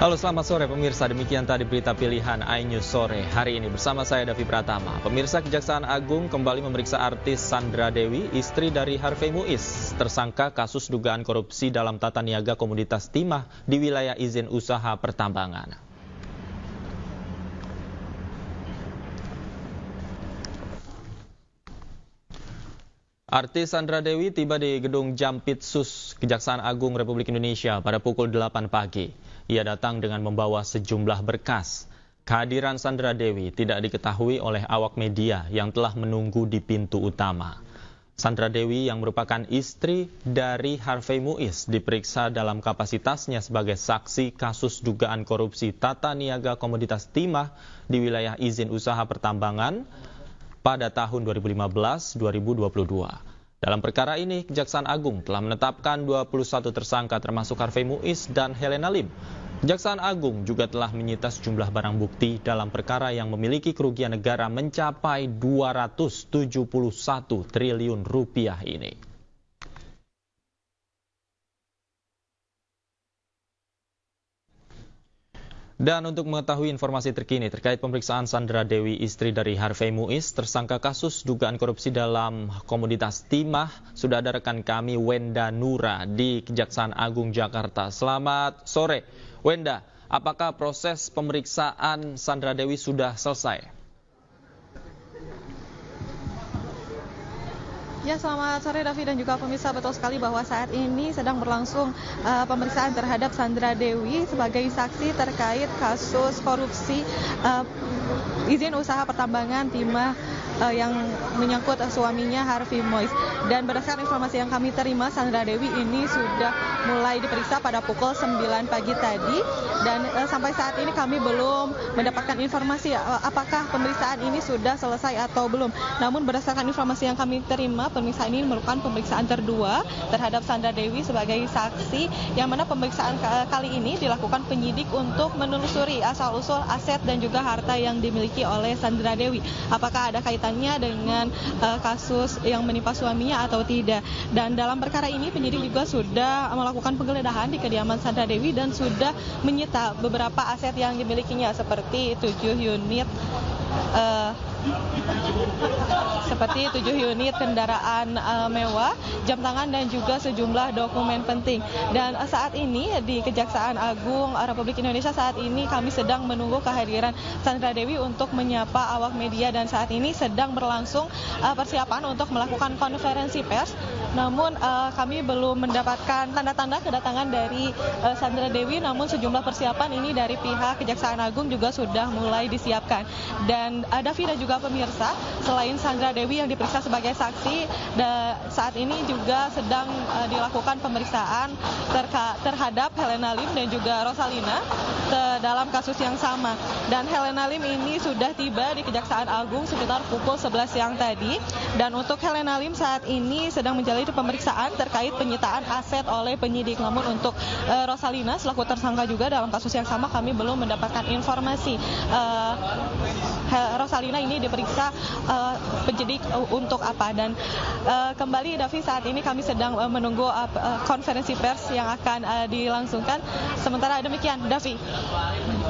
Halo, selamat sore pemirsa. Demikian tadi berita pilihan iNews sore hari ini bersama saya Davi Pratama. Pemirsa, Kejaksaan Agung kembali memeriksa artis Sandra Dewi, istri dari Harvey Muiz, tersangka kasus dugaan korupsi dalam tata niaga komoditas timah di wilayah izin usaha pertambangan. Artis Sandra Dewi tiba di Gedung Jampitsus Kejaksaan Agung Republik Indonesia pada pukul 8 pagi. Ia datang dengan membawa sejumlah berkas. Kehadiran Sandra Dewi tidak diketahui oleh awak media yang telah menunggu di pintu utama. Sandra Dewi yang merupakan istri dari Harvey Muiz diperiksa dalam kapasitasnya sebagai saksi kasus dugaan korupsi tata niaga komoditas timah di wilayah izin usaha pertambangan pada tahun 2015-2022. Dalam perkara ini, Kejaksaan Agung telah menetapkan 21 tersangka termasuk Harvey Muiz dan Helena Lim. Kejaksaan Agung juga telah menyita sejumlah barang bukti dalam perkara yang memiliki kerugian negara mencapai 271 triliun rupiah ini. Dan untuk mengetahui informasi terkini terkait pemeriksaan Sandra Dewi, istri dari Harvey Muiz, tersangka kasus dugaan korupsi dalam komoditas timah, sudah ada rekan kami Wenda Nura di Kejaksaan Agung Jakarta. Selamat sore, Wenda. Apakah proses pemeriksaan Sandra Dewi sudah selesai? Ya, selamat sore Davi dan juga pemirsa. Betul sekali bahwa saat ini sedang berlangsung pemeriksaan terhadap Sandra Dewi sebagai saksi terkait kasus korupsi izin usaha pertambangan timah yang menyangkut suaminya Harvey Muiz. Dan berdasarkan informasi yang kami terima, Sandra Dewi ini sudah mulai diperiksa pada pukul 9 pagi tadi. Dan sampai saat ini kami belum mendapatkan informasi apakah pemeriksaan ini sudah selesai atau belum. Namun berdasarkan informasi yang kami terima, pemeriksaan ini merupakan pemeriksaan kedua terhadap Sandra Dewi sebagai saksi, yang mana pemeriksaan kali ini dilakukan penyidik untuk menelusuri asal-usul aset dan juga harta yang dimiliki oleh Sandra Dewi. Apakah ada kaitannya dengan kasus yang menimpa suaminya atau tidak. Dan dalam perkara ini penyidik juga sudah melakukan penggeledahan di kediaman Sandra Dewi dan sudah menyita beberapa aset yang dimilikinya seperti 7 unit kendaraan mewah, jam tangan dan juga sejumlah dokumen penting. Dan saat ini di Kejaksaan Agung Republik Indonesia saat ini kami sedang menunggu kehadiran Sandra Dewi untuk menyapa awak media, dan saat ini sedang berlangsung persiapan untuk melakukan konferensi pers. Namun kami belum mendapatkan tanda-tanda kedatangan dari Sandra Dewi, namun sejumlah persiapan ini dari pihak Kejaksaan Agung juga sudah mulai disiapkan. Dan Davi dan juga pemirsa, selain Sandra Dewi yang diperiksa sebagai saksi, saat ini juga sedang dilakukan pemeriksaan terhadap Helena Lim dan juga Rosalina dalam kasus yang sama. Dan Helena Lim ini sudah tiba di Kejaksaan Agung sekitar pukul 11 siang tadi. Dan untuk Helena Lim saat ini sedang menjalani pemeriksaan terkait penyitaan aset oleh penyidik. Namun untuk Rosalina selaku tersangka juga dalam kasus yang sama, kami belum mendapatkan informasi Rosalina ini diperiksa penyidik untuk apa. Dan kembali Davi, saat ini kami sedang menunggu konferensi pers yang akan dilangsungkan. Sementara demikian, Davi.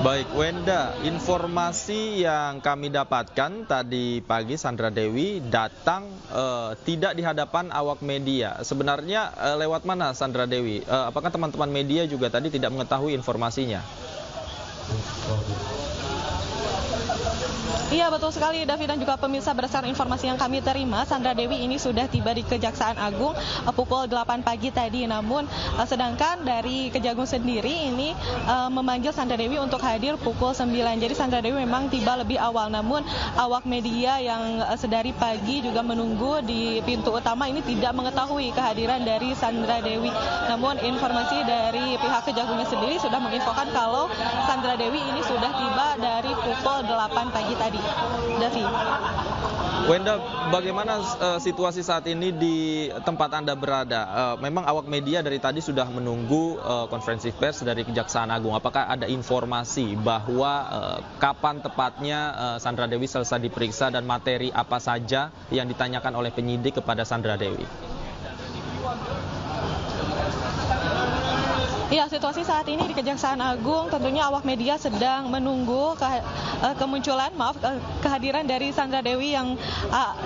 Baik, Wenda, informasi yang kami dapatkan tadi pagi, Sandra Dewi datang tidak di hadapan awak media. Sebenarnya lewat mana Sandra Dewi? Apakah teman-teman media juga tadi tidak mengetahui informasinya? Iya, betul sekali Davi dan juga pemirsa. Berdasarkan informasi yang kami terima, Sandra Dewi ini sudah tiba di Kejaksaan Agung pukul 8 pagi tadi. Namun sedangkan dari Kejagung sendiri ini memanggil Sandra Dewi untuk hadir pukul 9. Jadi Sandra Dewi memang tiba lebih awal. Namun awak media yang sedari pagi juga menunggu di pintu utama ini tidak mengetahui kehadiran dari Sandra Dewi. Namun informasi dari pihak Kejagungnya sendiri sudah menginfokan kalau Sandra Dewi ini sudah tiba dari pukul 8 pagi tadi. Davi. Wenda, bagaimana situasi saat ini di tempat Anda berada? Memang awak media dari tadi sudah menunggu konferensi pers dari Kejaksaan Agung. Apakah ada informasi bahwa kapan tepatnya Sandra Dewi selesai diperiksa dan materi apa saja yang ditanyakan oleh penyidik kepada Sandra Dewi? Ya, situasi saat ini di Kejaksaan Agung tentunya awak media sedang menunggu kehadiran dari Sandra Dewi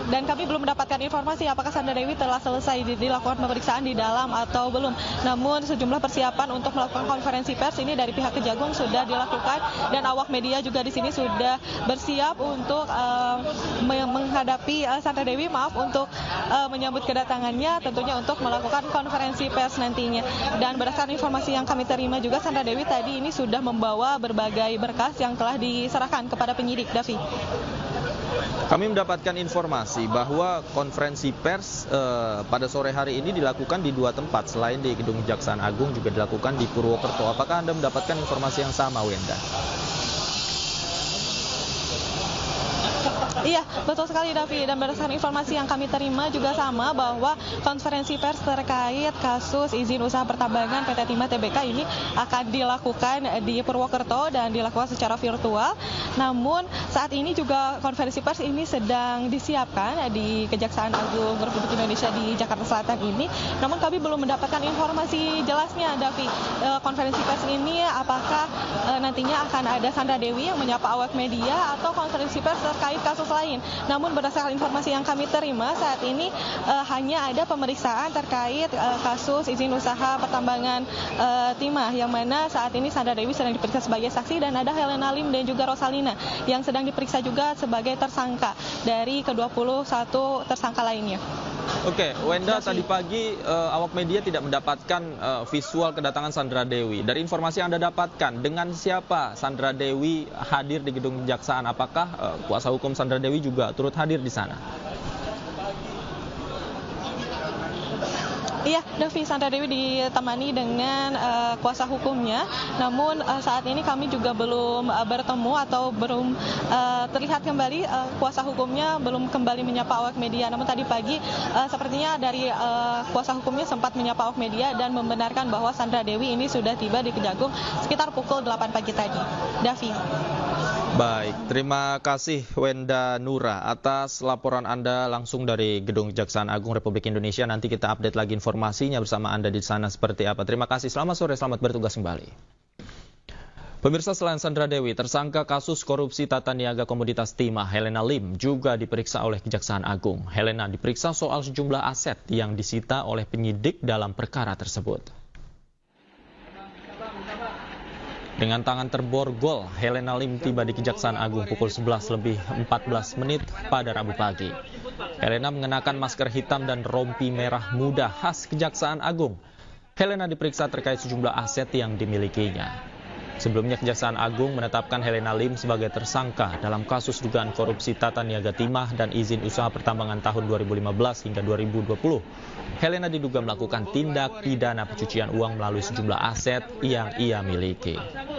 dan kami belum mendapatkan informasi apakah Sandra Dewi telah selesai dilakukan pemeriksaan di dalam atau belum. Namun sejumlah persiapan untuk melakukan konferensi pers ini dari pihak Kejagung sudah dilakukan dan awak media juga di sini sudah bersiap untuk menghadapi Sandra Dewi untuk menyambut kedatangannya tentunya untuk melakukan konferensi pers nantinya. Dan berdasarkan informasi yang kami terima juga Sandra Dewi tadi ini sudah membawa berbagai berkas yang telah diserahkan kepada penyidik. Davi. Kami mendapatkan informasi bahwa konferensi pers pada sore hari ini dilakukan di dua tempat. Selain di Gedung Kejaksaan Agung juga dilakukan di Purwokerto. Apakah Anda mendapatkan informasi yang sama, Wenda? Iya, betul sekali Davi, dan berdasarkan informasi yang kami terima juga sama bahwa konferensi pers terkait kasus izin usaha pertambangan PT Timah Tbk ini akan dilakukan di Purwokerto dan dilakukan secara virtual. Namun saat ini juga konferensi pers ini sedang disiapkan di Kejaksaan Agung Republik Indonesia di Jakarta Selatan ini. Namun kami belum mendapatkan informasi jelasnya, Davi. Konferensi pers ini apakah nantinya akan ada Sandra Dewi yang menyapa awak media atau konferensi pers terkait kasus lain. Namun berdasarkan informasi yang kami terima saat ini hanya ada pemeriksaan terkait kasus izin usaha pertambangan timah yang mana saat ini Sandra Dewi sedang diperiksa sebagai saksi dan ada Helena Lim dan juga Rosalina yang sedang diperiksa juga sebagai tersangka dari ke-21 tersangka lainnya. Oke, Wenda, tadi pagi awak media tidak mendapatkan visual kedatangan Sandra Dewi. Dari informasi yang Anda dapatkan, dengan siapa Sandra Dewi hadir di gedung kejaksaan? Apakah kuasa hukum Sandra Dewi juga turut hadir di sana? Iya, Davi, Sandra Dewi ditemani dengan kuasa hukumnya. Namun saat ini kami juga belum bertemu atau belum terlihat kembali kuasa hukumnya belum kembali menyapa awak media. Namun tadi pagi sepertinya dari kuasa hukumnya sempat menyapa awak media dan membenarkan bahwa Sandra Dewi ini sudah tiba di Kejagung sekitar pukul 8 pagi tadi. Davi. Baik, terima kasih Wenda Nura atas laporan Anda langsung dari Gedung Kejaksaan Agung Republik Indonesia. Nanti kita update lagi informasinya bersama Anda di sana seperti apa. Terima kasih, selamat sore, selamat bertugas kembali. Pemirsa, selain Sandra Dewi, tersangka kasus korupsi tata niaga komoditas timah Helena Lim juga diperiksa oleh Kejaksaan Agung. Helena diperiksa soal sejumlah aset yang disita oleh penyidik dalam perkara tersebut. Dengan tangan terborgol, Helena Lim tiba di Kejaksaan Agung pukul 11:14 pada Rabu pagi. Helena mengenakan masker hitam dan rompi merah muda khas Kejaksaan Agung. Helena diperiksa terkait sejumlah aset yang dimilikinya. Sebelumnya Kejaksaan Agung menetapkan Helena Lim sebagai tersangka dalam kasus dugaan korupsi tata niaga timah dan izin usaha pertambangan tahun 2015 hingga 2020. Helena diduga melakukan tindak pidana pencucian uang melalui sejumlah aset yang ia miliki.